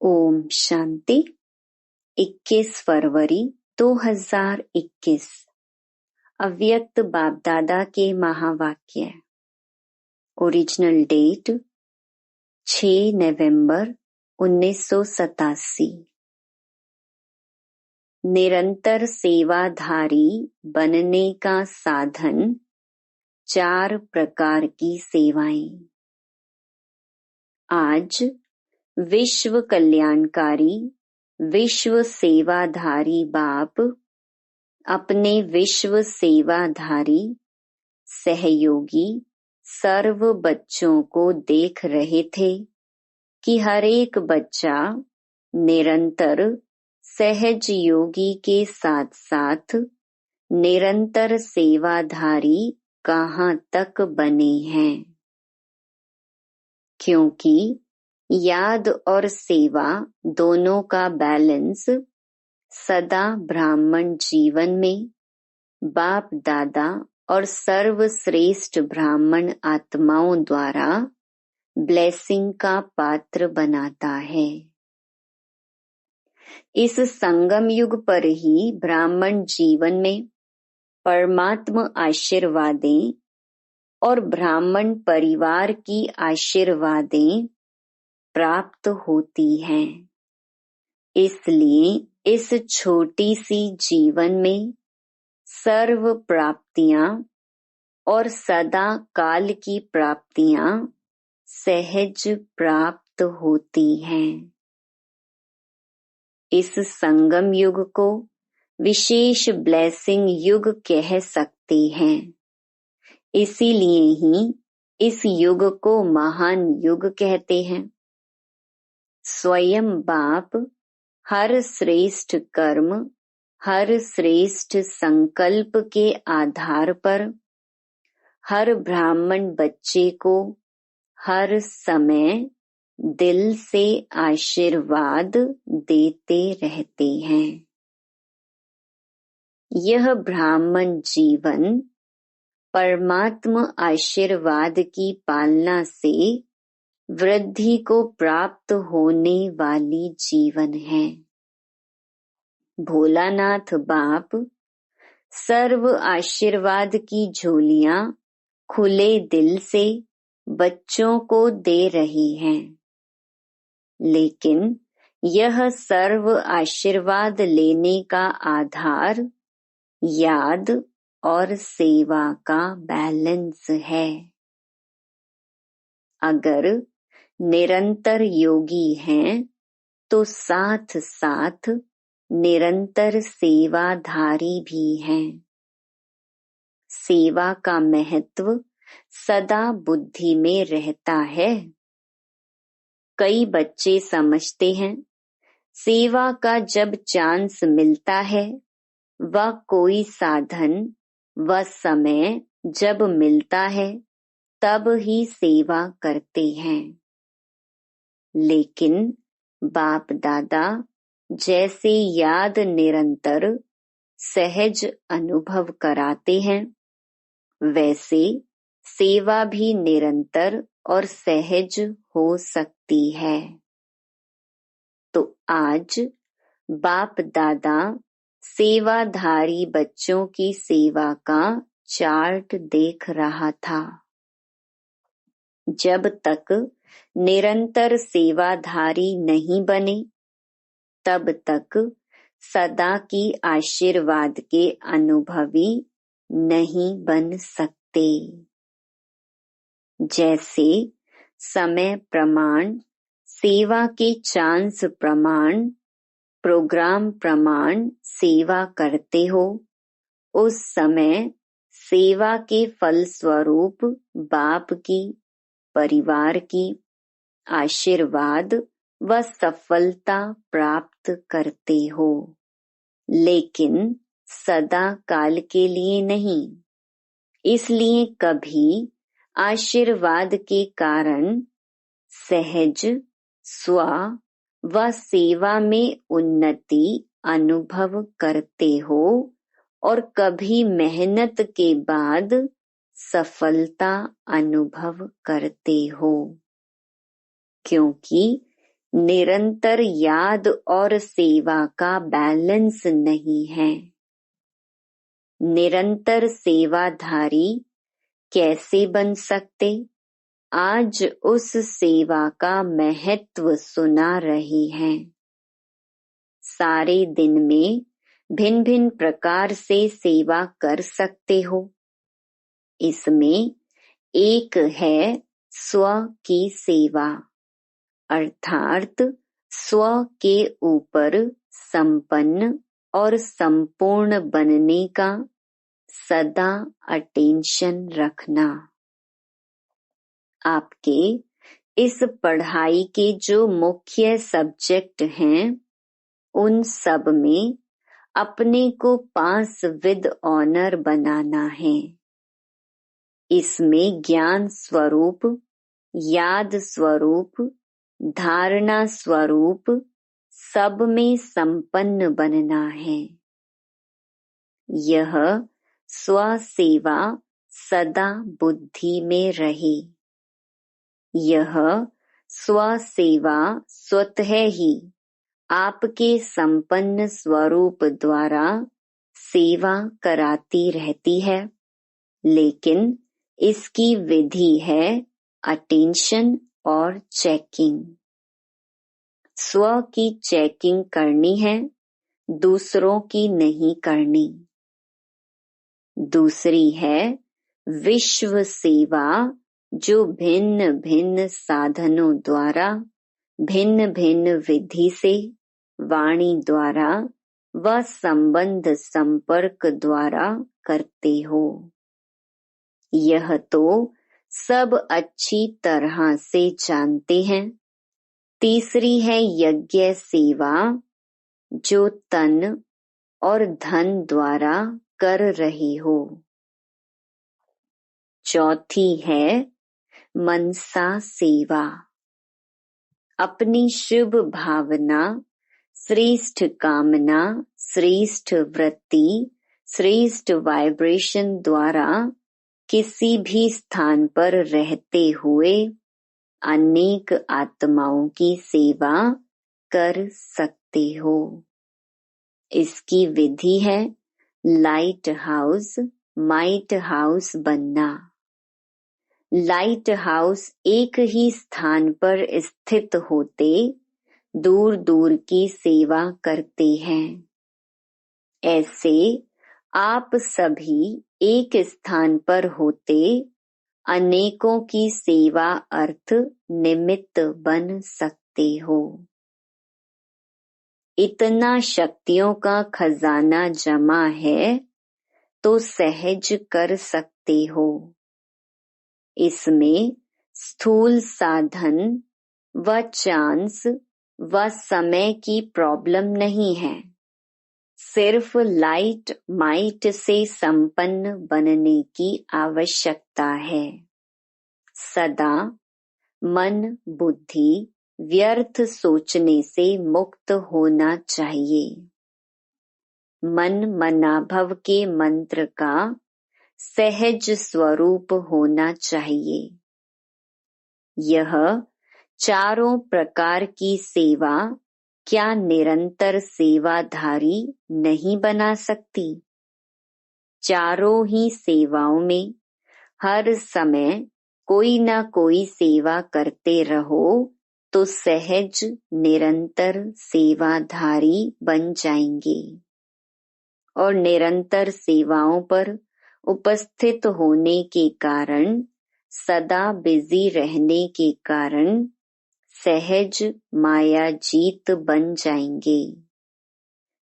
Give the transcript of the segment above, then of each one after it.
ओम शांति। 21 फरवरी 2021 अव्यक्त बाप दादा के महावाक्य। ओरिजिनल डेट 6 नवंबर 1987। निरंतर सेवाधारी बनने का साधन 4 प्रकार की सेवाएं। आज विश्व कल्याणकारी विश्व सेवाधारी बाप अपने विश्व सेवाधारी सहयोगी सर्व बच्चों को देख रहे थे कि हर एक बच्चा निरंतर सहज योगी के साथ साथ निरंतर सेवाधारी कहाँ तक बने हैं, क्योंकि याद और सेवा दोनों का बैलेंस सदा ब्राह्मण जीवन में बाप दादा और सर्वश्रेष्ठ ब्राह्मण आत्माओं द्वारा ब्लेसिंग का पात्र बनाता है। इस संगम युग पर ही ब्राह्मण जीवन में परमात्म आशीर्वादें और ब्राह्मण परिवार की आशीर्वादें प्राप्त होती हैं। इसलिए इस छोटी सी जीवन में सर्व प्राप्तियां और सदा काल की प्राप्तियां सहज प्राप्त होती हैं। इस संगम युग को विशेष ब्लेसिंग युग कह सकते हैं। इसीलिए ही इस युग को महान युग कहते हैं। स्वयं बाप हर श्रेष्ठ कर्म, हर श्रेष्ठ संकल्प के आधार पर हर ब्राह्मण बच्चे को हर समय दिल से आशीर्वाद देते रहते हैं। यह ब्राह्मण जीवन परमात्म आशीर्वाद की पालना से वृद्धि को प्राप्त होने वाली जीवन है। भोलानाथ बाप सर्व आशीर्वाद की झोलियां खुले दिल से बच्चों को दे रही हैं, लेकिन यह सर्व आशीर्वाद लेने का आधार याद और सेवा का बैलेंस है। अगर निरंतर योगी हैं तो साथ साथ निरंतर सेवाधारी भी हैं। सेवा का महत्व सदा बुद्धि में रहता है। कई बच्चे समझते हैं सेवा का जब चांस मिलता है वह कोई साधन व समय जब मिलता है तब ही सेवा करते हैं, लेकिन बाप दादा जैसे याद निरंतर सहज अनुभव कराते हैं, वैसे सेवा भी निरंतर और सहज हो सकती है। तो आज बाप दादा सेवाधारी बच्चों की सेवा का चार्ट देख रहा था। जब तक निरंतर सेवाधारी नहीं बने तब तक सदा की आशीर्वाद के अनुभवी नहीं बन सकते। जैसे समय प्रमाण, सेवा के चांस प्रमाण, प्रोग्राम प्रमाण सेवा करते हो, उस समय सेवा के फल स्वरूप बाप की, परिवार की आशीर्वाद व सफलता प्राप्त करते हो, लेकिन सदा काल के लिए नहीं। इसलिए कभी आशीर्वाद के कारण सहज स्व व सेवा में उन्नति अनुभव करते हो और कभी मेहनत के बाद सफलता अनुभव करते हो, क्योंकि निरंतर याद और सेवा का बैलेंस नहीं है। निरंतर सेवाधारी कैसे बन सकते? आज उस सेवा का महत्व सुना रहे हैं। सारे दिन में भिन्न भिन्न प्रकार से सेवा कर सकते हो। इसमें एक है स्व की सेवा, अर्थात स्व के ऊपर संपन्न और संपूर्ण बनने का सदा अटेंशन रखना। आपके इस पढ़ाई के जो मुख्य सब्जेक्ट हैं, उन सब में अपने को पास विद ऑनर बनाना है। इसमें ज्ञान स्वरूप, याद स्वरूप, धारणा स्वरूप सब में संपन्न बनना है। यह स्वसेवा सदा बुद्धि में रहे। यह स्वसेवा स्वतः ही आपके संपन्न स्वरूप द्वारा सेवा कराती रहती है, लेकिन इसकी विधि है अटेंशन और चेकिंग। स्व की चेकिंग करनी है, दूसरों की नहीं करनी। दूसरी है विश्व सेवा, जो भिन्न भिन्न साधनों द्वारा, भिन्न भिन्न विधि से, वाणी द्वारा व संबंध संपर्क द्वारा करते हो। यह तो सब अच्छी तरह से जानते हैं। तीसरी है यज्ञ सेवा, जो तन और धन द्वारा कर रहे हो। चौथी है मनसा सेवा, अपनी शुभ भावना, श्रेष्ठ कामना, श्रेष्ठ वृत्ति, श्रेष्ठ वाइब्रेशन द्वारा किसी भी स्थान पर रहते हुए अनेक आत्माओं की सेवा कर सकते हो। इसकी विधि है लाइट हाउस, माइट हाउस बनना। लाइट हाउस एक ही स्थान पर स्थित होते दूर दूर की सेवा करते हैं। ऐसे आप सभी एक स्थान पर होते अनेकों की सेवा अर्थ निमित्त बन सकते हो। इतना शक्तियों का खजाना जमा है तो सहज कर सकते हो। इसमें स्थूल साधन व चांस व समय की प्रॉब्लम नहीं है। सिर्फ लाइट माइट से संपन्न बनने की आवश्यकता है। सदा मन बुद्धि व्यर्थ सोचने से मुक्त होना चाहिए। मन मनाभव के मंत्र का सहज स्वरूप होना चाहिए। यह चारों प्रकार की सेवा क्या निरंतर सेवाधारी नहीं बना सकती? चारों ही सेवाओं में हर समय कोई न कोई सेवा करते रहो तो सहज निरंतर सेवाधारी बन जाएंगे। और निरंतर सेवाओं पर उपस्थित होने के कारण, सदा बिजी रहने के कारण सहज माया जीत बन जाएंगे।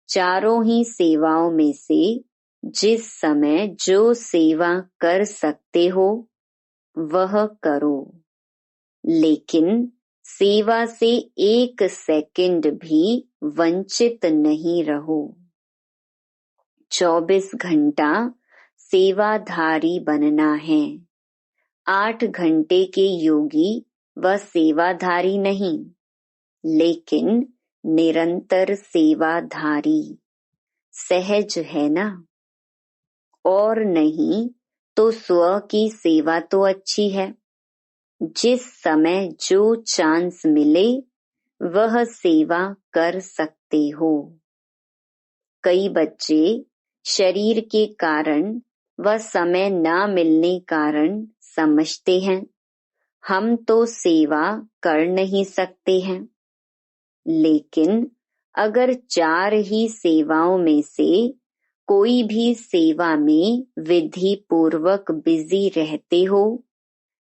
चारों ही सेवाओं में से जिस समय जो सेवा कर सकते हो वह करो, लेकिन सेवा से एक सेकंड भी वंचित नहीं रहो। 24 घंटा सेवाधारी बनना है। 8 घंटे के योगी व सेवाधारी नहीं, लेकिन निरंतर सेवाधारी। सहज है ना? और नहीं तो स्व की सेवा तो अच्छी है। जिस समय जो चांस मिले वह सेवा कर सकते हो। कई बच्चे शरीर के कारण व समय न मिलने कारण समझते हैं हम तो सेवा कर नहीं सकते हैं। लेकिन अगर 4 ही सेवाओं में से कोई भी सेवा में विधि पूर्वक बिजी रहते हो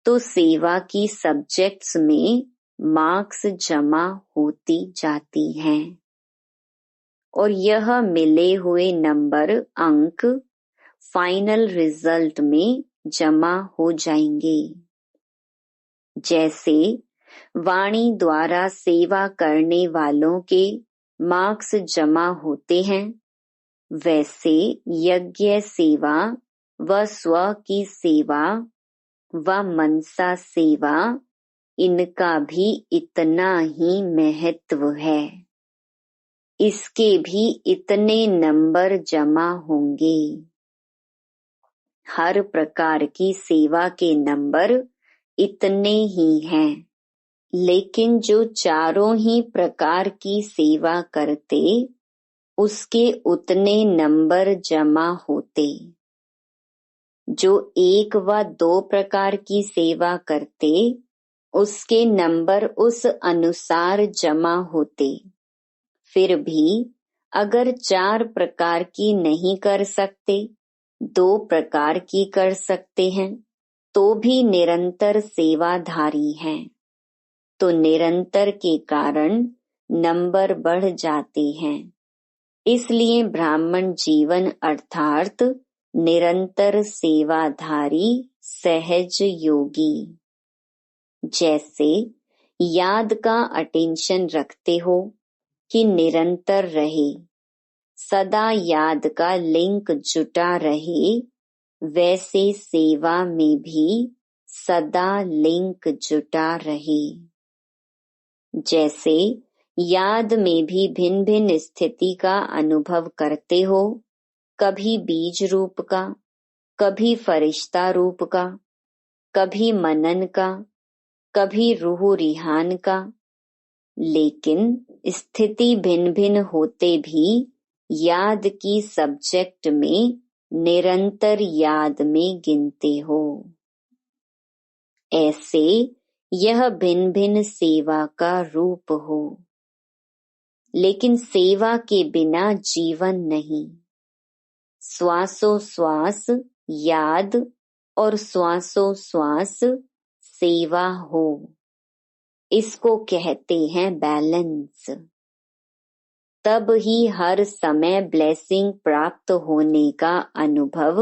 तो सेवा की सब्जेक्ट्स में मार्क्स जमा होती जाती हैं और यह मिले हुए नंबर अंक फाइनल रिजल्ट में जमा हो जाएंगे। जैसे वाणी द्वारा सेवा करने वालों के मार्क्स जमा होते हैं, वैसे यज्ञ सेवा व स्व की सेवा व मनसा सेवा इनका भी इतना ही महत्व है। इसके भी इतने नंबर जमा होंगे। हर प्रकार की सेवा के नंबर इतने ही हैं, लेकिन जो चारों ही प्रकार की सेवा करते उसके उतने नंबर जमा होते। जो 1 व 2 प्रकार की सेवा करते उसके नंबर उस अनुसार जमा होते। फिर भी अगर 4 प्रकार की नहीं कर सकते, 2 प्रकार की कर सकते हैं तो भी निरंतर सेवाधारी हैं। तो निरंतर के कारण नंबर बढ़ जाते हैं। इसलिए ब्राह्मण जीवन अर्थात निरंतर सेवाधारी सहज योगी। जैसे याद का अटेंशन रखते हो कि निरंतर रहे, सदा याद का लिंक जुटा रहे, वैसे सेवा में भी सदा लिंक जुटा रहे। जैसे याद में भी भिन्न भिन्न स्थिति का अनुभव करते हो, कभी बीज रूप का, कभी फरिश्ता रूप का, कभी मनन का, कभी रूह रिहान का। लेकिन स्थिति भिन्न भिन्न होते भी याद की सब्जेक्ट में निरंतर याद में गिनते हो। ऐसे यह भिन्न भिन्न सेवा का रूप हो। लेकिन सेवा के बिना जीवन नहीं। श्वासोश्वास याद और श्वासोश्वास सेवा हो, इसको कहते हैं बैलेंस। तब ही हर समय ब्लेसिंग प्राप्त होने का अनुभव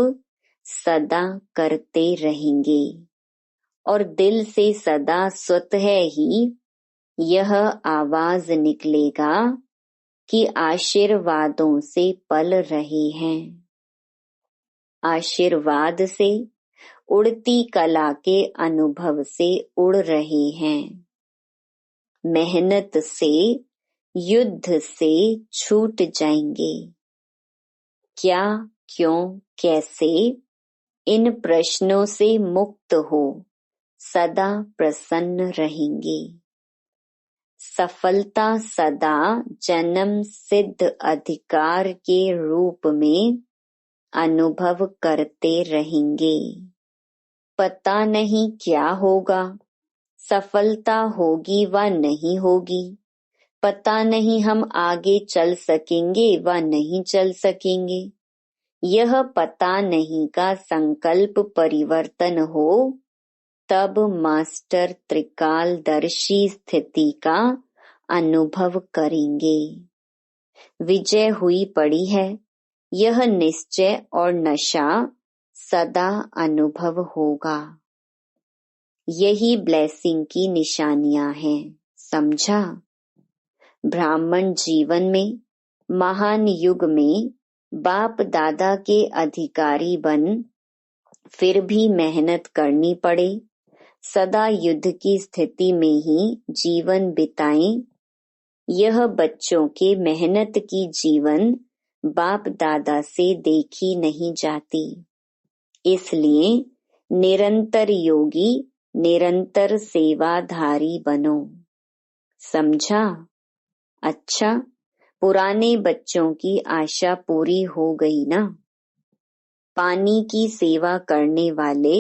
सदा करते रहेंगे और दिल से सदा स्वतः ही यह आवाज निकलेगा कि आशीर्वादों से पल रहे हैं। आशीर्वाद से, उड़ती कला के अनुभव से उड़ रहे हैं। मेहनत से, युद्ध से छूट जाएंगे। क्या, क्यों, कैसे, इन प्रश्नों से मुक्त हो सदा प्रसन्न रहेंगे। सफलता सदा जन्म सिद्ध अधिकार के रूप में अनुभव करते रहेंगे। पता नहीं क्या होगा, सफलता होगी व नहीं होगी, पता नहीं हम आगे चल सकेंगे व नहीं चल सकेंगे। यह पता नहीं का संकल्प परिवर्तन हो तब मास्टर त्रिकालदर्शी स्थिति का अनुभव करेंगे। विजय हुई पड़ी है, यह निश्चय और नशा सदा अनुभव होगा। यही ब्लेसिंग की निशानियां हैं, समझा? ब्राह्मण जीवन में महान युग में बाप दादा के अधिकारी बन फिर भी मेहनत करनी पड़े, सदा युद्ध की स्थिति में ही जीवन बिताएं। यह बच्चों के मेहनत की जीवन बाप दादा से देखी नहीं जाती। इसलिए निरंतर योगी, निरंतर सेवाधारी बनो। समझा? अच्छा, पुराने बच्चों की आशा पूरी हो गई ना? पानी की सेवा करने वाले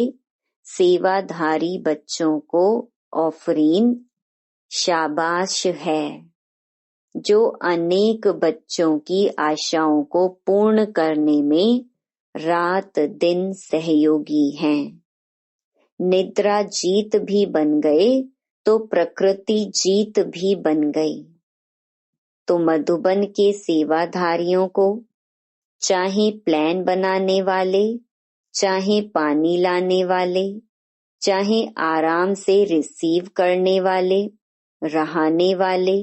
सेवाधारी बच्चों को ऑफरीन शाबाश है, जो अनेक बच्चों की आशाओं को पूर्ण करने में रात दिन सहयोगी हैं। निद्रा जीत भी बन गए तो प्रकृति जीत भी बन गई। तो मधुबन के सेवाधारियों को, चाहे प्लान बनाने वाले, चाहे पानी लाने वाले, चाहे आराम से रिसीव करने वाले, रहाने वाले,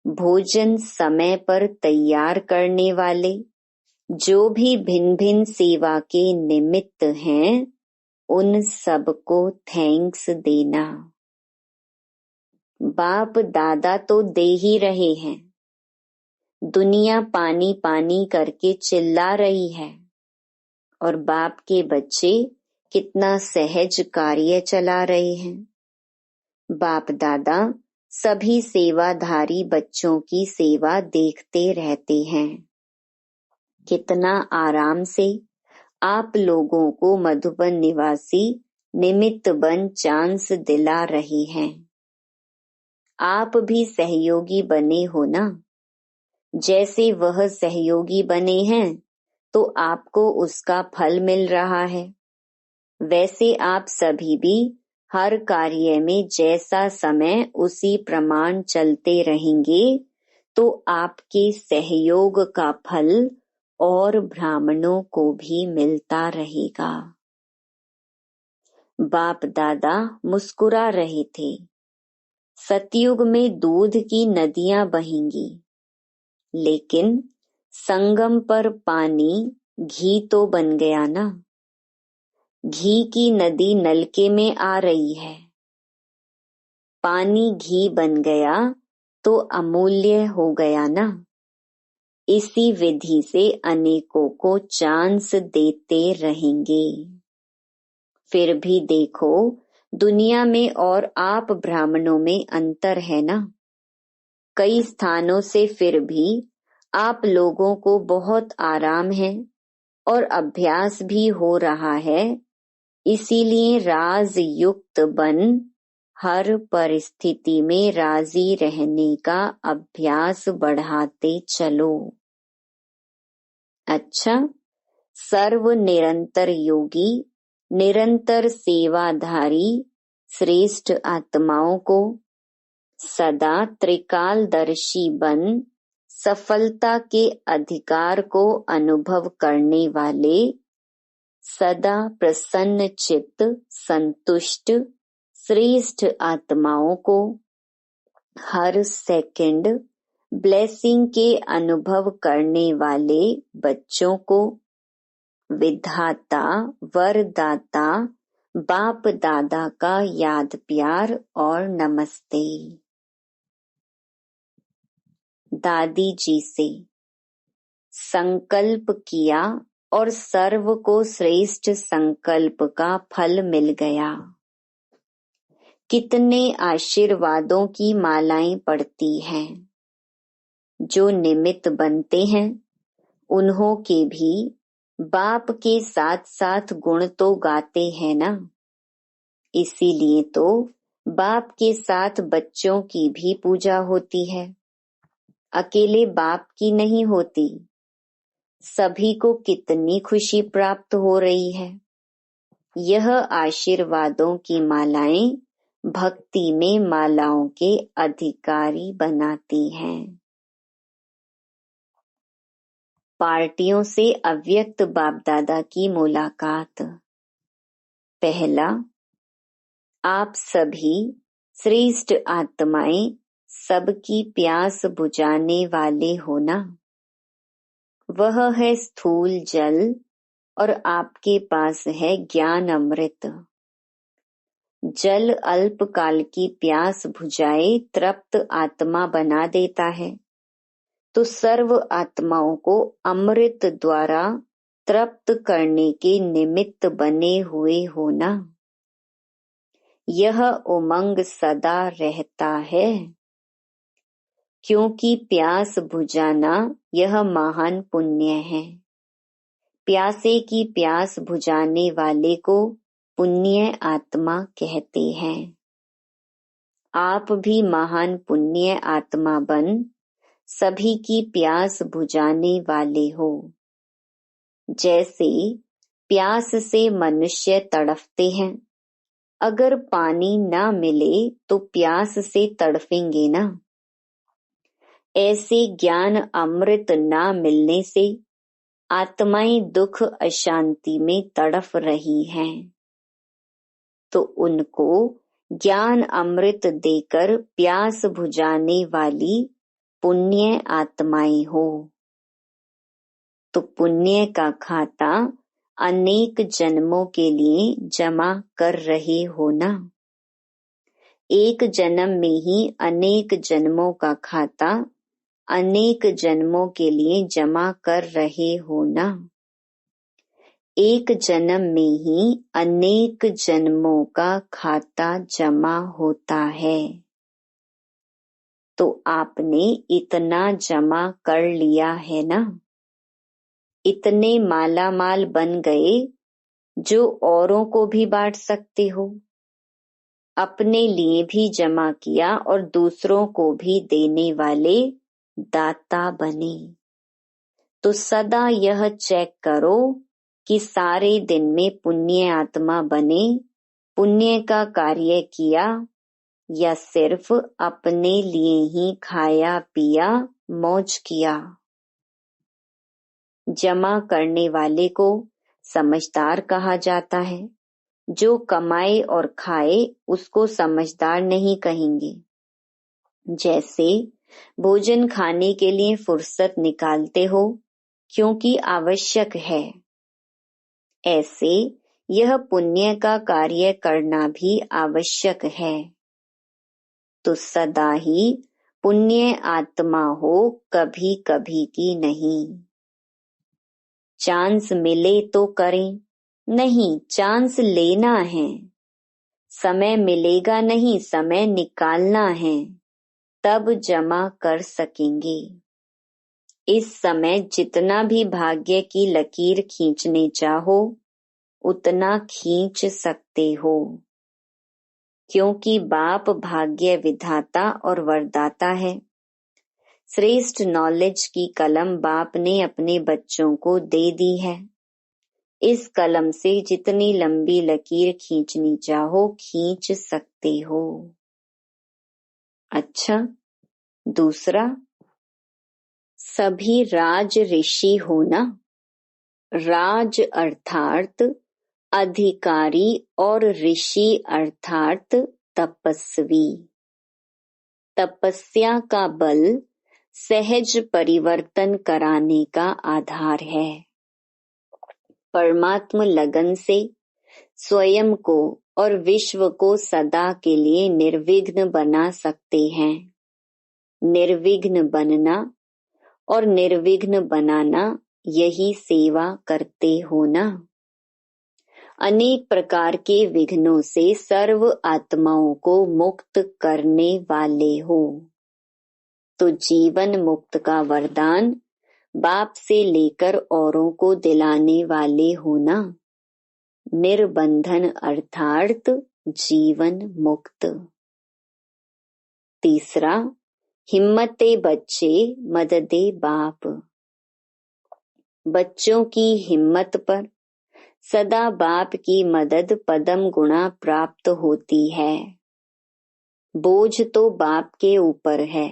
भोजन समय पर तैयार करने वाले, जो भी भिन्न भिन्न सेवा के निमित्त हैं, उन सबको थैंक्स देना। बाप दादा तो दे ही रहे हैं। दुनिया पानी पानी करके चिल्ला रही है और बाप के बच्चे कितना सहज कार्य चला रहे हैं। बाप दादा सभी सेवाधारी बच्चों की सेवा देखते रहते हैं। कितना आराम से आप लोगों को मधुबन निवासी निमित्त बन चांस दिला रहे हैं। आप भी सहयोगी बने हो ना? जैसे वह सहयोगी बने हैं तो आपको उसका फल मिल रहा है। वैसे आप सभी भी हर कार्य में जैसा समय उसी प्रमाण चलते रहेंगे तो आपके सहयोग का फल और ब्राह्मणों को भी मिलता रहेगा। बाप दादा मुस्कुरा रहे थे। सतयुग में दूध की नदियां बहेंगी, लेकिन संगम पर पानी घी तो बन गया ना। घी की नदी नलके में आ रही है, पानी घी बन गया तो अमूल्य हो गया ना। इसी विधि से अनेकों को चांस देते रहेंगे। फिर भी देखो, दुनिया में और आप ब्राह्मणों में अंतर है ना। कई स्थानों से फिर भी आप लोगों को बहुत आराम है और अभ्यास भी हो रहा है। इसीलिए राज युक्त बन हर परिस्थिति में राजी रहने का अभ्यास बढ़ाते चलो। अच्छा, सर्व निरंतर योगी, निरंतर सेवाधारी श्रेष्ठ आत्माओं को सदा त्रिकालदर्शी बन सफलता के अधिकार को अनुभव करने वाले, सदा प्रसन्न चित्त संतुष्ट श्रेष्ठ आत्माओं को हर सेकंड ब्लेसिंग के अनुभव करने वाले बच्चों को विधाता वरदाता बाप दादा का याद प्यार और नमस्ते। दादी जी से संकल्प किया और सर्व को श्रेष्ठ संकल्प का फल मिल गया। कितने आशीर्वादों की मालाएं पड़ती हैं। जो निमित्त बनते हैं उन्हों के भी बाप के साथ साथ गुण तो गाते हैं ना। इसीलिए तो बाप के साथ बच्चों की भी पूजा होती है, अकेले बाप की नहीं होती। सभी को कितनी खुशी प्राप्त हो रही है। यह आशीर्वादों की मालाएं भक्ति में मालाओं के अधिकारी बनाती हैं। पार्टियों से अव्यक्त बाप दादा की मुलाकात। पहला, आप सभी श्रेष्ठ आत्माएं सबकी प्यास बुझाने वाले हो ना। वह है स्थूल जल और आपके पास है ज्ञान अमृत। जल अल्पकाल की प्यास बुझाए तृप्त आत्मा बना देता है, तो सर्व आत्माओं को अमृत द्वारा तृप्त करने के निमित्त बने हुए हो ना। यह उमंग सदा रहता है। क्योंकि प्यास बुझाना यह महान पुण्य है। प्यासे की प्यास बुझाने वाले को पुण्य आत्मा कहते हैं। आप भी महान पुण्य आत्मा बन सभी की प्यास बुझाने वाले हो। जैसे प्यास से मनुष्य तड़फते हैं, अगर पानी ना मिले तो प्यास से तड़फेंगे ना। ऐसे ज्ञान अमृत ना मिलने से आत्माएं दुख अशांति में तड़फ रही हैं, तो उनको ज्ञान अमृत देकर प्यास बुझाने वाली पुण्य आत्माएं हो। तो पुण्य का खाता अनेक जन्मों के लिए जमा कर रहे हो ना। एक जन्म में ही अनेक जन्मों का खाता अनेक जन्मों के लिए जमा कर रहे हो ना। एक जन्म में ही अनेक जन्मों का खाता जमा होता है। तो आपने इतना जमा कर लिया है ना, इतने मालामाल बन गए जो औरों को भी बांट सकते हो। अपने लिए भी जमा किया और दूसरों को भी देने वाले दाता बने। तो सदा यह चेक करो कि सारे दिन में पुण्य आत्मा बने, पुण्य का कार्य किया या सिर्फ अपने लिए ही खाया पिया मौज किया। जमा करने वाले को समझदार कहा जाता है, जो कमाए और खाए उसको समझदार नहीं कहेंगे। जैसे भोजन खाने के लिए फुर्सत निकालते हो क्योंकि आवश्यक है, ऐसे यह पुण्य का कार्य करना भी आवश्यक है। तो सदा ही पुण्य आत्मा हो, कभी कभी की नहीं। चांस मिले तो करें, नहीं चांस लेना है। समय मिलेगा नहीं, समय निकालना है, तब जमा कर सकेंगे। इस समय जितना भी भाग्य की लकीर खींचने चाहो उतना खींच सकते हो, क्योंकि बाप भाग्य विधाता और वरदाता है। श्रेष्ठ नॉलेज की कलम बाप ने अपने बच्चों को दे दी है। इस कलम से जितनी लंबी लकीर खींचनी चाहो खींच सकते हो। अच्छा, दूसरा, सभी राज ऋषि हो ना। राज अर्थात अधिकारी और ऋषि अर्थात तपस्वी। तपस्या का बल सहज परिवर्तन कराने का आधार है। परमात्मा लगन से स्वयं को और विश्व को सदा के लिए निर्विघ्न बना सकते हैं। निर्विघ्न बनना और निर्विघ्न बनाना, यही सेवा करते हो ना। अनेक प्रकार के विघ्नों से सर्व आत्माओं को मुक्त करने वाले हो। तो जीवन मुक्त का वरदान बाप से लेकर औरों को दिलाने वाले हो ना। निर्बंधन अर्थात जीवन मुक्त। तीसरा, हिम्मते बच्चे मददे बाप। बच्चों की हिम्मत पर सदा बाप की मदद पदम गुणा प्राप्त होती है। बोझ तो बाप के ऊपर है,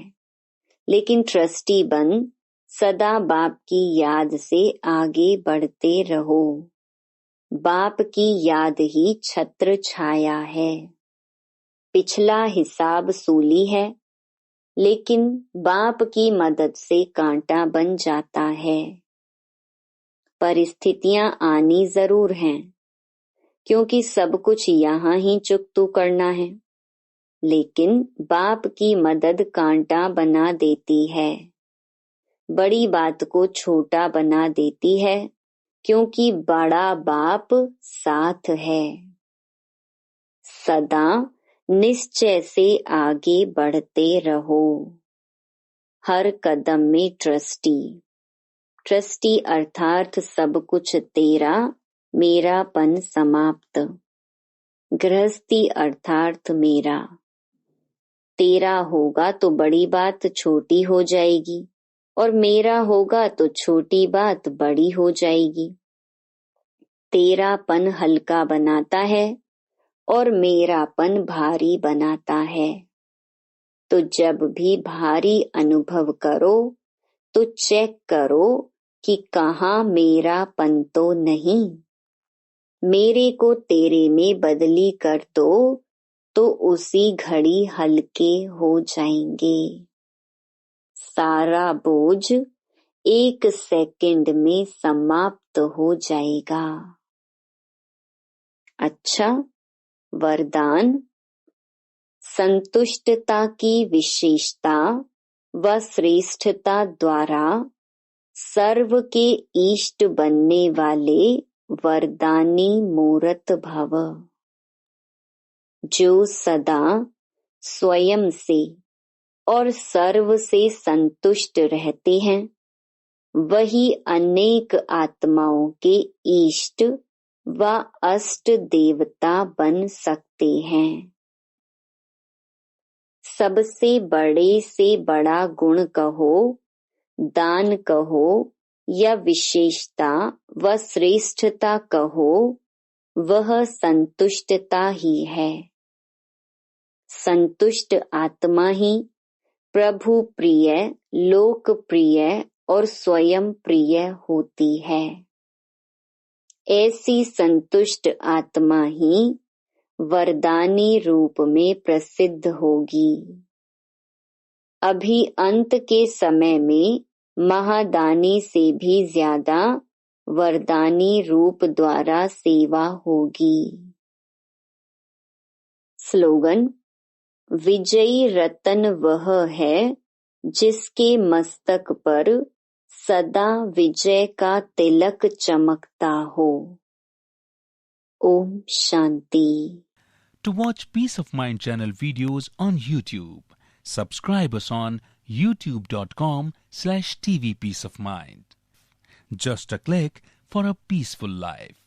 लेकिन ट्रस्टी बन सदा बाप की याद से आगे बढ़ते रहो। बाप की याद ही छत्र छाया है। पिछला हिसाब सूली है, लेकिन बाप की मदद से कांटा बन जाता है। परिस्थितियां आनी जरूर हैं, क्योंकि सब कुछ यहाँ ही चुकतू करना है, लेकिन बाप की मदद कांटा बना देती है। बड़ी बात को छोटा बना देती है, क्योंकि बड़ा बाप साथ है। सदा निश्चय से आगे बढ़ते रहो। हर कदम में ट्रस्टी। ट्रस्टी अर्थात सब कुछ तेरा, मेरापन समाप्त। गृहस्थी अर्थात मेरा। तेरा होगा तो बड़ी बात छोटी हो जाएगी और मेरा होगा तो छोटी बात बड़ी हो जाएगी। तेरापन हल्का बनाता है और मेरापन भारी बनाता है। तो जब भी भारी अनुभव करो तो चेक करो कि कहाँ मेरापन तो नहीं। मेरे को तेरे में बदली कर दो तो उसी घड़ी हल्के हो जाएंगे। सारा बोझ 1 सेकंड में समाप्त हो जाएगा। अच्छा, वरदान। संतुष्टता की विशेषता व श्रेष्ठता द्वारा सर्व के इष्ट बनने वाले वरदानी मूर्त भव। जो सदा स्वयं से और सर्व से संतुष्ट रहते हैं, वही अनेक आत्माओं के इष्ट व अष्ट देवता बन सकते हैं। सबसे बड़े से बड़ा गुण कहो, दान कहो या विशेषता व श्रेष्ठता कहो, वह संतुष्टता ही है। संतुष्ट आत्मा ही प्रभु प्रिय, लोक प्रिय और स्वयं प्रिय होती है। ऐसी संतुष्ट आत्मा ही वरदानी रूप में प्रसिद्ध होगी। अभी अंत के समय में महादानी से भी ज्यादा वरदानी रूप द्वारा सेवा होगी। स्लोगन। विजयी रतन वह है जिसके मस्तक पर सदा विजय का तिलक चमकता हो। Om Shanti. To watch Peace of Mind channel videos on YouTube, subscribe us on youtube.com/tvpeaceofmind. Just a click for a peaceful life.